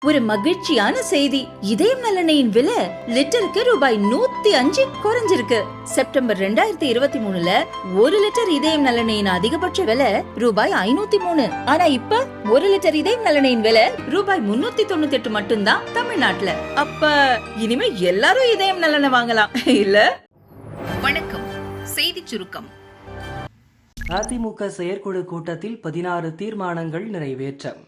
ஒரு மகிழ்ச்சியான செய்தி. இதயம் நல்லெண்ணெயின் விலை லிட்டருக்கு ரூபாய் 105 குறைஞ்சிருக்கு. செப்டம்பர் 2023ல 1 லிட்டர் இதயம் நல்லெண்ணெயின் அதிகபட்ச விலை ரூபாய் 503. ஆனா இப்ப 1 லிட்டர் இதயம் நல்லெண்ணெயின் விலை ரூபாய் 398 மட்டும்தான் தமிழ்நாட்டுல. அப்ப இனிமே எல்லாரும் இதயம் நல்லெண்ணெய் வாங்கலாம் இல்ல? வணக்கம். செய்தி சுருக்கம். அதிமுக செயற்குழு கூட்டத்தில் 16 தீர்மானங்கள் நிறைவேற்றம்.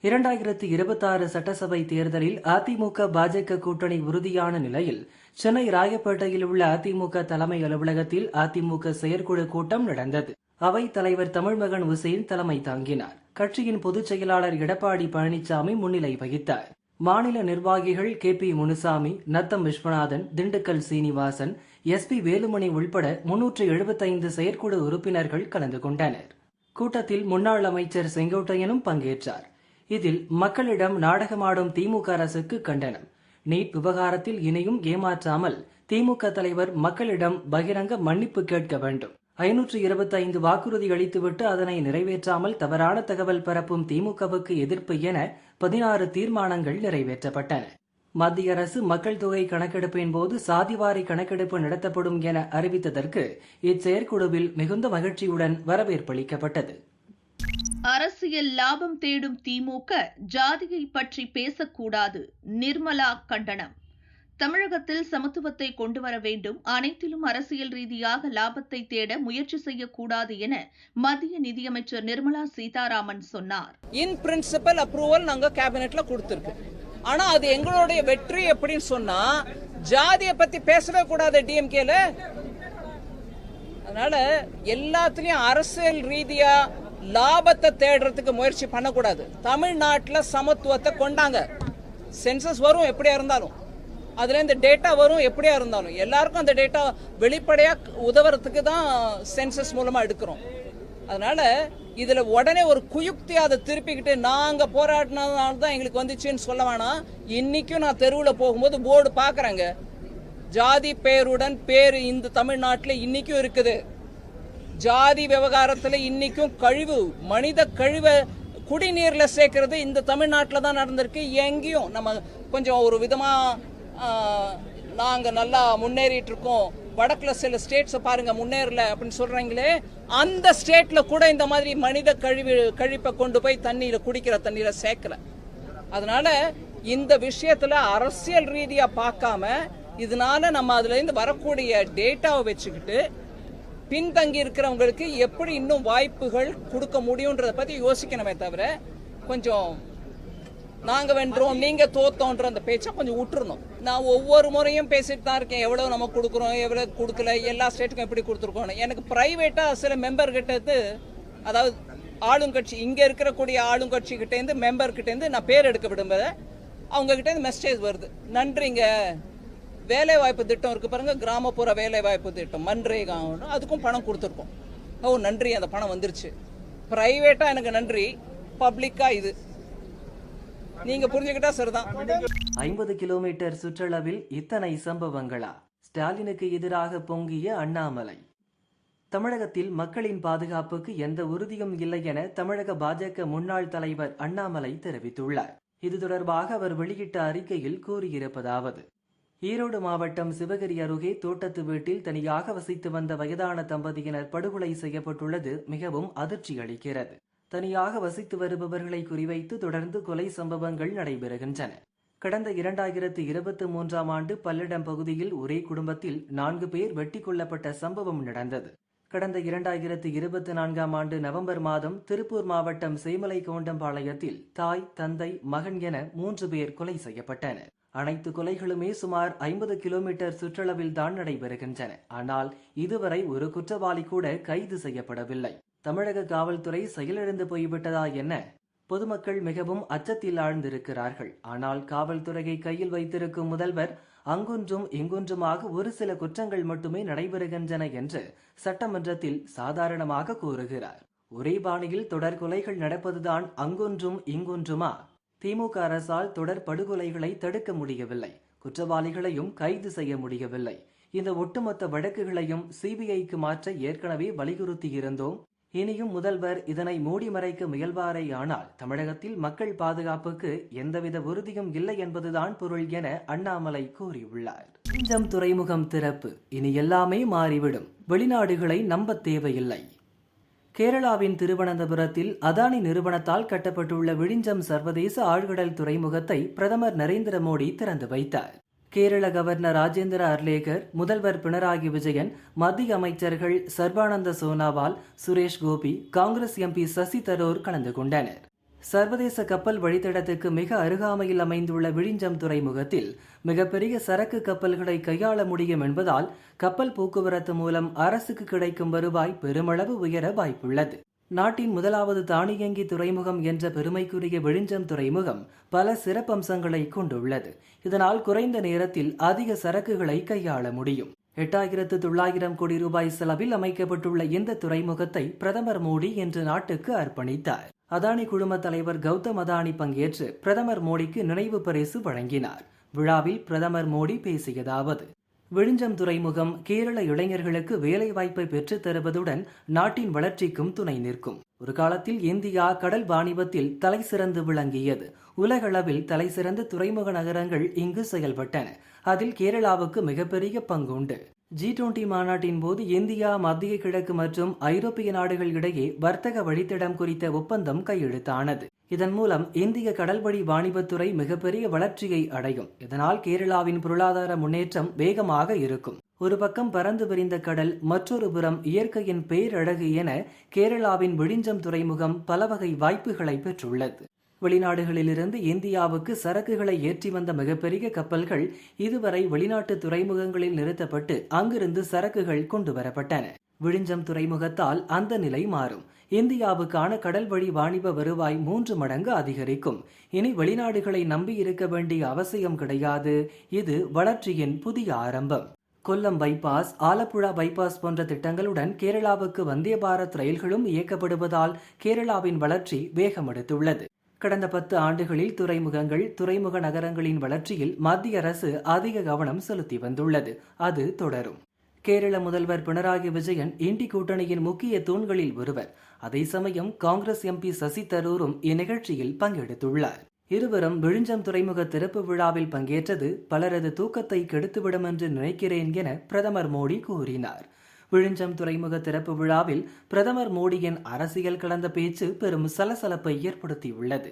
2026 சட்டசபை தேர்தலில் அதிமுக பாஜக கூட்டணி உறுதியான நிலையில் சென்னை ராயப்பேட்டையில் உள்ள அதிமுக தலைமை அலுவலகத்தில் அதிமுக செயற்குழு கூட்டம் நடந்தது. அவைத் தலைவர் தமிழ்மகன் உசேன் தலைமை தாங்கினார். கட்சியின் பொதுச் செயலாளர் எடப்பாடி பழனிசாமி முன்னிலை வகித்தார். மாநில நிர்வாகிகள் KP முனுசாமி, நத்தம் விஸ்வநாதன், திண்டுக்கல் சீனிவாசன், SP வேலுமணி உள்பட 375 செயற்குழு உறுப்பினர்கள் கலந்து கொண்டனர். கூட்டத்தில் முன்னாள் அமைச்சர் செங்கோட்டையனும் பங்கேற்றார். இதில் மக்களிடம் நாடகமாடும் திமுக அரசுக்கு கண்டனம். நீட் விவகாரத்தில் இனியும் ஏமாற்றாமல் திமுக தலைவர் மக்களிடம் பகிரங்க மன்னிப்பு கேட்க வேண்டும். 525 வாக்குறுதி அளித்துவிட்டு அதனை நிறைவேற்றாமல் தவறான தகவல் பரப்பும் திமுகவுக்கு எதிர்ப்பு என 16 தீர்மானங்கள் நிறைவேற்றப்பட்டன. மத்திய அரசு மக்கள் தொகை கணக்கெடுப்பின் போது சாதிவாரி கணக்கெடுப்பு நடத்தப்படும் என அறிவித்ததற்கு இச்செயற்குழுவில் மிகுந்த மகிழ்ச்சியுடன் வரவேற்பளிக்கப்பட்டது. அரசியல் லாபம் தேடும் திமுக ஜாதியை பற்றி பேசக்கூடாது. நிர்மலா கண்டனம். தமிழகத்தில் சமத்துவத்தை கொண்டுவர வேண்டும், அனைத்திலும் அரசியல் ரீதியாக லாபத்தை தேட முயற்சி செய்யக்கூடாது என மத்திய நிதியமைச்சர் நிர்மலா சீதாராமன் சொன்னார். இன் பிரின்சிபல் அப்ரூவல் நாங்க கேபினெட்ல கொடுத்திருக்கு. ஆனா அது எங்களுடைய வெற்றி எப்படின்னு சொன்னா ஜாதியை பத்தி பேசவே கூடாது டிஎம்கேல. அதனால எல்லாத்துலயும் அரசியல் ரீதியா லாபத்தை தேடுறதுக்கு முயற்சி பண்ணக்கூடாது. தமிழ்நாட்டில் சமத்துவத்தை கொண்டாங்க. சென்சஸ் வரும் எப்படியா இருந்தாலும், அதுல இந்த டேட்டா வரும் எப்படியா இருந்தாலும், எல்லாருக்கும் அந்த டேட்டா வெளிப்படையா உதவுறதுக்கு தான் சென்சஸ் மூலமா எடுக்கிறோம். அதனால இதுல உடனே ஒரு குயுக்தி அதை திருப்பிக்கிட்டு நாங்க போராடினதுனால தான் எங்களுக்கு வந்துச்சுன்னு சொல்ல வேணாம். இன்னைக்கும் நான் தெருவில் போகும்போது போர்டு பாக்குறேங்க, ஜாதி பேருடன் பேரு இந்த தமிழ்நாட்டில் இன்னைக்கும் இருக்குது. ஜாதி விவகாரத்துல இன்னைக்கும் கழிவு, மனித கழிவை குடிநீர்ல சேர்க்கறது இந்த தமிழ்நாட்டில் தான் நடந்திருக்கு. எங்கேயும் நம்ம கொஞ்சம் ஒரு விதமா நாங்க நல்லா முன்னேறிட்டு இருக்கோம், வடக்குல சில ஸ்டேட்ஸை பாருங்க முன்னேறல அப்படின்னு சொல்றாங்களே, அந்த ஸ்டேட்ல கூட இந்த மாதிரி மனித கழிப்பை கொண்டு போய் தண்ணியில குடிக்கிற தண்ணீரை சேர்க்கல. அதனால இந்த விஷயத்துல அரசியல் ரீதியா பார்க்காம இதனால நம்ம அதுல இருந்து வரக்கூடிய டேட்டாவை வச்சுக்கிட்டு பின்தங்கி இருக்கிறவங்களுக்கு எப்படி இன்னும் வாய்ப்புகள் கொடுக்க முடியும்ன்றத பத்தி யோசிக்கணுமே தவிர கொஞ்சம் நாங்க வென்றோம் நீங்க தோத்தோன்ற அந்த பேச்சை கொஞ்சம் விட்டுறணும். நான் ஒவ்வொரு முறையும் பேசிட்டு தான் இருக்கேன், எவ்வளவு நம்ம கொடுக்குறோம் எவ்வளவு கொடுக்கல, எல்லா ஸ்டேட்டுக்கும் எப்படி கொடுத்துருக்கோம். எனக்கு பிரைவேட்டா சில மெம்பர் கிட்ட, அதாவது ஆளுங்கட்சி இங்க இருக்கக்கூடிய ஆளுங்கட்சி கிட்ட இருந்து மெம்பர் கிட்ட இருந்து நான் பேர் எடுக்க விடும்போது அவங்க கிட்ட இருந்து மெசேஜ் வருது, நன்றிங்க வேலை வாய்ப்பு திட்டம் இருக்கு பாருங்க, கிராமப்புற வேலை வாய்ப்பு திட்டம் மன்ரேகா, அதுக்கும் பணம் கொடுத்துருக்கோம். ஓ நன்றி, அந்த பணம் வந்துருச்சு. பிரைவேட்டா எனக்கு நன்றி, பப்ளிக்கா இது நீங்க புரிஞ்சுக்கிட்டா சரிதான். 50 கிலோமீட்டர் சுற்றளவில் இத்தனை சம்பவங்களா? ஸ்டாலினுக்கு எதிராக பொங்கிய அண்ணாமலை. தமிழகத்தில் மக்களின் பாதுகாப்புக்கு எந்த உறுதியும் இல்லை என தமிழக பாஜக முன்னாள் தலைவர் அண்ணாமலை தெரிவித்துள்ளார். இது தொடர்பாக அவர் வெளியிட்ட அறிக்கையில் கூறியிருப்பதாவது: ஈரோடு மாவட்டம் சிவகிரி அருகே தோட்டத்து வீட்டில் தனியாக வசித்து வந்த வயதான தம்பதியினர் படுகொலை செய்யப்பட்டுள்ளது மிகவும் அதிர்ச்சி அளிக்கிறது. தனியாக வசித்து வருபவர்களை குறிவைத்து தொடர்ந்து கொலை சம்பவங்கள் நடைபெறுகின்றன. கடந்த 2023ஆம் ஆண்டு பல்லடம் பகுதியில் ஒரே குடும்பத்தில் 4 பேர் வெட்டி கொல்லப்பட்ட சம்பவம் நடந்தது. கடந்த 2024ஆம் ஆண்டு நவம்பர் மாதம் திருப்பூர் மாவட்டம் சேமலை கவுண்டம்பாளையத்தில் தாய், தந்தை, மகன் என 3 பேர் கொலை செய்யப்பட்டனர். அனைத்து கொலைகளுமே சுமார் 50 கிலோமீட்டர் சுற்றளவில் தான் நடைபெறுகின்றன. ஆனால் இதுவரை ஒரு குற்றவாளி கூட கைது செய்யப்படவில்லை. தமிழக காவல்துறை செயலிழந்து போய்விட்டதா என்ன? பொதுமக்கள் மிகவும் அச்சத்தில் ஆழ்ந்திருக்கிறார்கள். ஆனால் காவல்துறையை கையில் வைத்திருக்கும் முதல்வர் அங்கொன்றும் இங்கொன்றுமாக ஒரு சில குற்றங்கள் மட்டுமே நடைபெறுகின்றன என்று சட்டமன்றத்தில் சாதாரணமாக கூறுகிறார். ஒரே பாணியில் தொடர் கொலைகள் நடப்பதுதான் அங்கொன்றும் இங்கொன்றுமா? திமுக அரசால் தொடர் படுகொலைகளை தடுக்க முடியவில்லை, குற்றவாளிகளையும் கைது செய்ய முடியவில்லை. இந்த ஒட்டுமொத்த வழக்குகளையும் CBIக்கு மாற்ற ஏற்கனவே வலியுறுத்தியிருந்தோம். இனியும் முதல்வர் இதனை மூடி மறைக்க முயல்வாரேயானால் தமிழகத்தில் மக்கள் பாதுகாப்புக்கு எந்தவித உறுதியும் இல்லை என்பதுதான் பொருள் என அண்ணாமலை கூறியுள்ளார். விழிஞ்சம் துறைமுகம் திறப்பு, இனி எல்லாமே மாறிவிடும், வெளிநாடுகளை நம்ப தேவையில்லை. கேரளாவின் திருவனந்தபுரத்தில் அதானி நிறுவனத்தால் கட்டப்பட்டுள்ள விழிஞ்சம் சர்வதேச ஆழ்கடல் துறைமுகத்தை பிரதமர் நரேந்திர மோடி திறந்து வைத்தார். கேரள கவர்னர் ராஜேந்திர அர்லேகர், முதல்வர் பினராயி விஜயன், மத்திய அமைச்சர்கள் சர்பானந்த சோனாவால், சுரேஷ் கோபி, காங்கிரஸ் எம்பி சசி தரூர் கலந்து கொண்டனர். சர்வதேச கப்பல் வழித்தடத்துக்கு மிக அருகாமையில் அமைந்துள்ள விழிஞ்சம் துறைமுகத்தில் மிகப்பெரிய சரக்கு கப்பல்களை கையாள முடியும் என்பதால் கப்பல் போக்குவரத்து மூலம் அரசுக்கு கிடைக்கும் வருவாய் பெருமளவு உயர வாய்ப்புள்ளது. நாட்டின் முதலாவது தானியங்கி துறைமுகம் என்ற பெருமைக்குரிய விழிஞ்சம் துறைமுகம் பல சிறப்பம்சங்களை கொண்டுள்ளது. இதனால் குறைந்த நேரத்தில் அதிக சரக்குகளை கையாள முடியும். 8,900 கோடி ரூபாய் செலவில் அமைக்கப்பட்டுள்ள இந்த துறைமுகத்தை பிரதமர் மோடி இன்று நாட்டுக்கு அர்ப்பணித்தார். அதானி குழும தலைவர் கௌதம் அதானி பங்கேற்று பிரதமர் மோடிக்கு நினைவு பரிசு வழங்கினார். விழாவில் பிரதமர் மோடி பேசியதாவது: விழிஞ்சம் துறைமுகம் கேரள இளைஞர்களுக்கு வேலை வாய்ப்பை பெற்றுத் தருவதுடன் நாட்டின் வளர்ச்சிக்கும் துணை நிற்கும். ஒரு காலத்தில் இந்தியா கடல் வாணிபத்தில் தலை சிறந்து விளங்கியது. உலகளவில் தலை சிறந்த துறைமுக நகரங்கள் இங்கு செயல்பட்டன. அதில் கேரளாவுக்கு மிகப்பெரிய பங்குண்டு. G20 மாநாட்டின் போது இந்தியா, மத்திய கிழக்கு மற்றும் ஐரோப்பிய நாடுகள் இடையே வர்த்தக வழித்தடம் குறித்த ஒப்பந்தம் கையெழுத்தானது. இதன் மூலம் இந்திய கடல்வழி வாணிபத்துறை மிகப்பெரிய வளர்ச்சியை அடையும். இதனால் கேரளாவின் பொருளாதார முன்னேற்றம் வேகமாக இருக்கும். ஒரு பக்கம் பறந்து விரிந்த கடல், மற்றொரு புறம் இயற்கையின் பேரழகு என கேரளாவின் விழிஞ்சம் துறைமுகம் பல வகை வாய்ப்புகளை பெற்றுள்ளது. வெளிநாடுகளிலிருந்து இந்தியாவுக்கு சரக்குகளை ஏற்றி வந்த மிகப்பெரிய கப்பல்கள் இதுவரை வெளிநாட்டு துறைமுகங்களில் நிறுத்தப்பட்டு அங்கிருந்து சரக்குகள் கொண்டு வரப்பட்டன. விழிஞ்சம் துறைமுகத்தால் அந்த நிலை மாறும். இந்தியாவுக்கான கடல் வழி வாணிப வருவாய் 3 மடங்கு அதிகரிக்கும். இனி வெளிநாடுகளை நம்பி இருக்க வேண்டிய அவசியம் கிடையாது. இது வளர்ச்சியின் புதிய ஆரம்பம். கொல்லம் பைபாஸ், ஆலப்புழா பைபாஸ் போன்ற திட்டங்களுடன் கேரளாவுக்கு வந்தே பாரத் ரயில்களும் இயக்கப்படுவதால் கேரளாவின் வளர்ச்சி வேகமெடுத்துள்ளது. கடந்த 10 ஆண்டுகளில் துறைமுகங்கள், துறைமுக நகரங்களின் வளர்ச்சியில் மத்திய அரசு அதிக கவனம் செலுத்தி வந்துள்ளது. அது தொடரும். கேரள முதல்வர் பினராயி விஜயன் இண்டி கூட்டணியின் முக்கிய தூண்களில் ஒருவர். அதே சமயம் காங்கிரஸ் எம்பி சசி தரூரும் இந்நிகழ்ச்சியில் பங்கெடுத்துள்ளார். இருவரும் விழிஞ்சம் துறைமுக திறப்பு விழாவில் பங்கேற்றது பலரது தூக்கத்தை கெடுத்துவிடும் என்று நினைக்கிறேன் என பிரதமர் மோடி கூறினார். விழிஞ்சம் துறைமுக திறப்பு விழாவில் பிரதமர் மோடியின் அரசியல் கலந்த பேச்சு பெரும் சலசலப்பை ஏற்படுத்தியுள்ளது.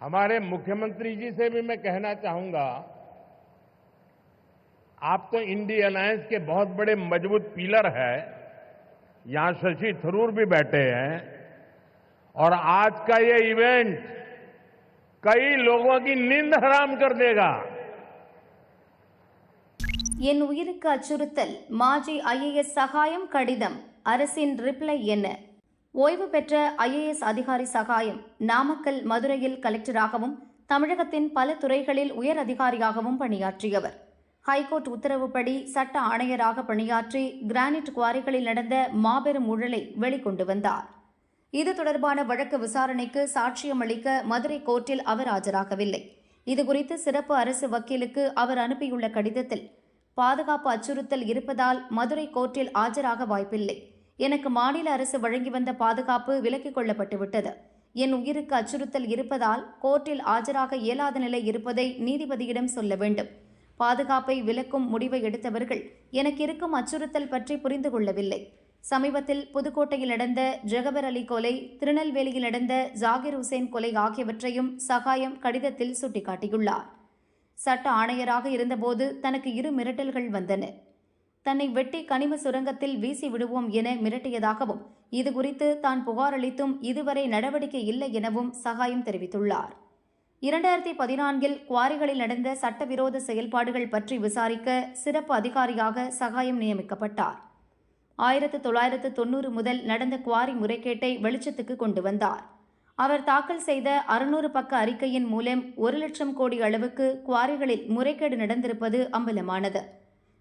हमारे मुख्यमंत्री जी से भी मैं कहना चाहूंगा, आप तो इंडी अलायंस के बहुत बड़े मजबूत पिलर है. यहां शशि थरूर भी बैठे हैं और आज का ये इवेंट कई लोगों की नींद हराम कर देगा. என் உயிருக்கு அச்சுறுத்தல், மாஜி IAS சகாயம் கடிதம், அரசின் ரிப்ளை என்ன? ஓய்வு பெற்ற IAS அதிகாரி சகாயம் நாமக்கல், மதுரையில் கலெக்டராகவும் தமிழகத்தின் பல துறைகளில் உயர் அதிகாரியாகவும் பணியாற்றியவர். ஹைகோர்ட் உத்தரவுப்படி சட்ட ஆணையராக பணியாற்றி கிரானைட் குவாரிகளில் நடந்த மாபெரும் ஊழலை வெளிக்கொண்டு வந்தார். இது தொடர்பான வழக்கு விசாரணைக்கு சாட்சியம் அளிக்க மதுரை கோர்ட்டில் அவர் ஆஜராகவில்லை. இதுகுறித்து சிறப்பு அரசு வக்கீலுக்கு அவர் அனுப்பியுள்ள கடிதத்தில், பாதுகாப்பு அச்சுறுத்தல் இருப்பதால் மதுரை கோர்ட்டில் ஆஜராக வாய்ப்பில்லை. எனக்கு மாநில அரசு வழங்கி வந்த பாதுகாப்பு விலக்கிக் கொள்ளப்பட்டுவிட்டது. என் உயிருக்கு அச்சுறுத்தல் இருப்பதால் கோர்ட்டில் ஆஜராக இயலாத நிலை இருப்பதை நீதிபதியிடம் சொல்ல வேண்டும். பாதுகாப்பை விலக்கும் முடிவை எடுத்தவர்கள் எனக்கு இருக்கும் அச்சுறுத்தல் பற்றி புரிந்து கொள்ளவில்லை. சமீபத்தில் புதுக்கோட்டையில் நடந்த ஜகபர் அலி கொலை, திருநெல்வேலியில் நடந்த ஜாகிர் ஹுசேன் கொலை ஆகியவற்றையும் சகாயம் கடிதத்தில் சுட்டிக்காட்டியுள்ளார். சட்ட ஆணையராக இருந்தபோது தனக்கு 2 மிரட்டல்கள் வந்தன. தன்னை வெட்டி கனிம சுரங்கத்தில் வீசி விடுவோம் என மிரட்டியதாகவும், இதுகுறித்து தான் புகார் அளித்தும் இதுவரை நடவடிக்கை இல்லை எனவும் சகாயம் தெரிவித்துள்ளார். 2014இல் குவாரிகளில் நடந்த சட்டவிரோத செயல்பாடுகள் பற்றி விசாரிக்க சிறப்பு அதிகாரியாக சகாயம் நியமிக்கப்பட்டார். 1990 முதல் நடந்த குவாரி முறைகேட்டை வெளிச்சத்துக்கு கொண்டு வந்தார். அவர் தாக்கல் செய்த 600 பக்க அறிக்கையின் மூலம் 1 லட்சம் கோடி அளவுக்கு குவாரிகளில் முறைகேடு நடந்திருப்பது அம்பலமானது.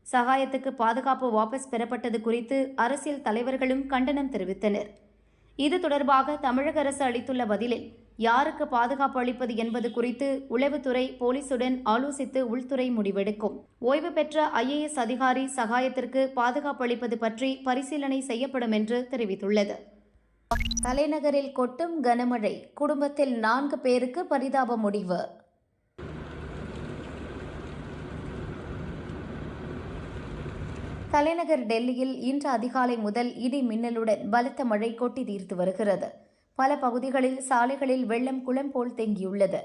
சகாயத்துக்கு பாதுகாப்பு வாபஸ் பெறப்பட்டது குறித்து அரசியல் தலைவர்களும் கண்டனம் தெரிவித்தனர். இது தொடர்பாக தமிழக அரசு அளித்துள்ள பதிலில், யாருக்கு பாதுகாப்பு அளிப்பது என்பது குறித்து உளவுத்துறை போலீசுடன் ஆலோசித்து உள்துறை முடிவெடுக்கும். ஓய்வு பெற்ற IAS அதிகாரி சகாயத்திற்கு பாதுகாப்பு அளிப்பது பற்றி பரிசீலனை செய்யப்படும் என்று தெரிவித்துள்ளது. தலைநகரில் கொட்டும் கனமழை, குடும்பத்தில் 4 பேருக்கு பரிதாப முடிவு. தலைநகர் டெல்லியில் இன்று அதிகாலை முதல் இடி மின்னலுடன் பலத்த மழை கொட்டி தீர்த்து வருகிறது. பல பகுதிகளில் சாலைகளில் வெள்ளம் குளம் போல் தேங்கியுள்ளது.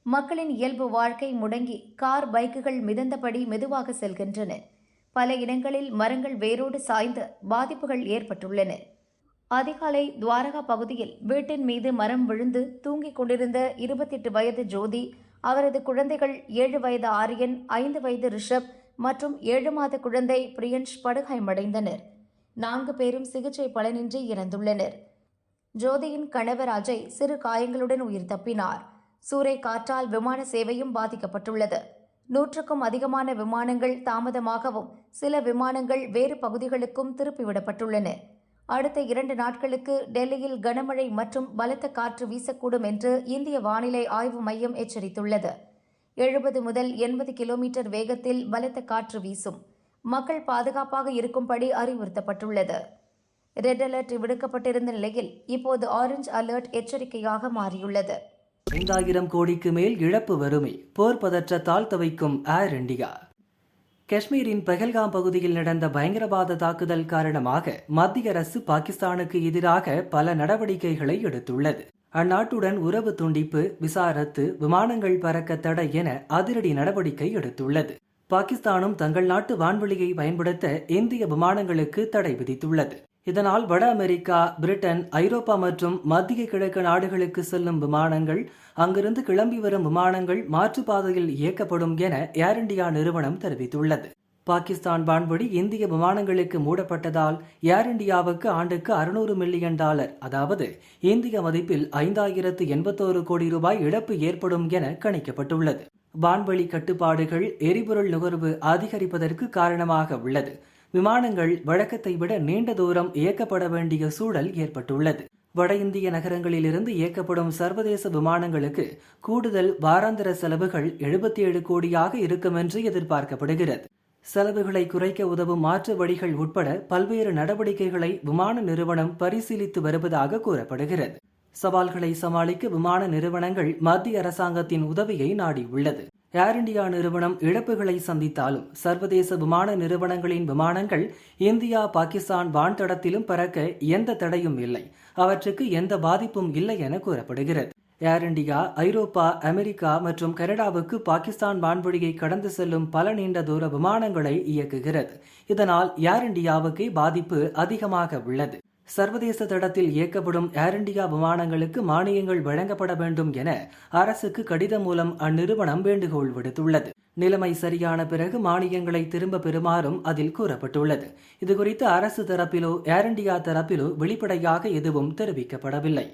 மக்களின் இயல்பு வாழ்க்கை முடங்கி கார், பைக்குகள் மிதந்தபடி மெதுவாக செல்கின்றன. பல இடங்களில் மரங்கள் வேரோடு சாய்ந்து பாதிப்புகள் ஏற்பட்டுள்ளன. அதிகாலை துவாரகா பகுதியில் வீட்டின் மீது மரம் விழுந்து தூங்கிக் கொண்டிருந்த 28 வயது ஜோதி, அவரது குழந்தைகள் 7 வயது ஆரியன், 5 வயது ரிஷப் மற்றும் 7 மாத குழந்தை பிரியன்ஷ் படுகாயமடைந்தனர். 4 பேரும் சிகிச்சை பலனின்றி இறந்துள்ளனர். ஜோதியின் கணவர் அஜய் சிறு காயங்களுடன் உயிர் தப்பினார். சூறை காற்றால் விமான சேவையும் பாதிக்கப்பட்டுள்ளது. 100க்கும் அதிகமான விமானங்கள் தாமதமாகவும் சில விமானங்கள் வேறு பகுதிகளுக்கும் திருப்பிவிடப்பட்டுள்ளன. அடுத்த 2 நாட்களுக்கு டெல்லியில் கனமழை மற்றும் பலத்த காற்று வீசக்கூடும் என்று இந்திய வானிலை ஆய்வு மையம் எச்சரித்துள்ளது. 70 முதல் 80 கிலோமீட்டர் வேகத்தில் பலத்த காற்று வீசும். மக்கள் பாதுகாப்பாக இருக்கும்படி அறிவுறுத்தப்பட்டுள்ளது. ரெட் அலர்ட் விடுக்கப்பட்டிருந்த நிலையில் இப்போது ஆரஞ்சு அலர்ட் எச்சரிக்கையாக மாறியுள்ளது. 5,000 கோடிக்கு மேல் இழப்பு வருமே, போர் பதற்றத்தால் தவிக்கும் ஏர் இண்டியா. காஷ்மீரின் பஹல்காம் பகுதியில் நடந்த பயங்கரவாத தாக்குதல் காரணமாக மத்திய அரசு பாகிஸ்தானுக்கு எதிராக பல நடவடிக்கைகளை எடுத்துள்ளது. அந்நாட்டுடன் உறவு துண்டிப்பு, விசா ரத்து, விமானங்கள் பறக்க தடை என அதிரடி நடவடிக்கை எடுத்துள்ளது. பாகிஸ்தானும் தங்கள் நாட்டு வான்வெளியை பயன்படுத்த இந்திய விமானங்களுக்கு தடை விதித்துள்ளது. இதனால் வட அமெரிக்கா, பிரிட்டன், ஐரோப்பா மற்றும் மத்திய கிழக்கு நாடுகளுக்கு செல்லும் விமானங்கள், அங்கிருந்து கிளம்பி வரும் விமானங்கள் மாற்றுப்பாதையில் இயக்கப்படும் என ஏர் இண்டியா நிறுவனம் தெரிவித்துள்ளது. பாகிஸ்தான் வான்வழி இந்திய விமானங்களுக்கு மூடப்பட்டதால் ஏர் இண்டியாவுக்கு ஆண்டுக்கு $600 மில்லியன், அதாவது இந்திய மதிப்பில் 5,081 கோடி ரூபாய் இழப்பு ஏற்படும் என கணிக்கப்பட்டுள்ளது. வான்வழி கட்டுப்பாடுகள் எரிபொருள் நுகர்வு அதிகரிப்பதற்கு காரணமாக உள்ளது. விமானங்கள் வழக்கத்தை விட நீண்ட தூரம் இயக்கப்பட வேண்டிய சூழல் ஏற்பட்டுள்ளது. வட இந்திய நகரங்களிலிருந்து இயக்கப்படும் சர்வதேச விமானங்களுக்கு கூடுதல் வாராந்திர செலவுகள் 77 கோடியாக இருக்கும் என்று எதிர்பார்க்கப்படுகிறது. செலவுகளை குறைக்க உதவும் மாற்று வழிகள் உட்பட பல்வேறு நடவடிக்கைகளை விமான நிறுவனம் பரிசீலித்து வருவதாக கூறப்படுகிறது. சவால்களை சமாளிக்க விமான நிறுவனங்கள் மத்திய அரசாங்கத்தின் உதவியை நாடியுள்ளது. ஏர் இண்டியா நிறுவனம் இழப்புகளை சந்தித்தாலும் சர்வதேச விமான நிறுவனங்களின் விமானங்கள் இந்தியா, பாகிஸ்தான் வான்தடத்திலும் பறக்க எந்த தடையும் இல்லை, அவற்றுக்கு எந்த பாதிப்பும் இல்லை என கூறப்படுகிறது. ஏர் இண்டியா ஐரோப்பா, அமெரிக்கா மற்றும் கனடாவுக்கு பாகிஸ்தான் வான்வழியை கடந்து செல்லும் பல நீண்ட தூர விமானங்களை இயக்குகிறது. இதனால் ஏர் இண்டியாவுக்கு பாதிப்பு அதிகமாக உள்ளது. சர்வதேச தடத்தில் இயக்கப்படும் ஏர் இண்டியா விமானங்களுக்கு மானியங்கள் வழங்கப்பட வேண்டும் என அரசுக்கு கடிதம் மூலம் அந்நிறுவனம் வேண்டுகோள் விடுத்துள்ளது. நிலைமை சரியான பிறகு மானியங்களை திரும்ப பெறுமாறும் அதில் கூறப்பட்டுள்ளது. இதுகுறித்து அரசு தரப்பிலோ ஏர் இண்டியா தரப்பிலோ வெளிப்படையாக எதுவும் தெரிவிக்கப்படவில்லை.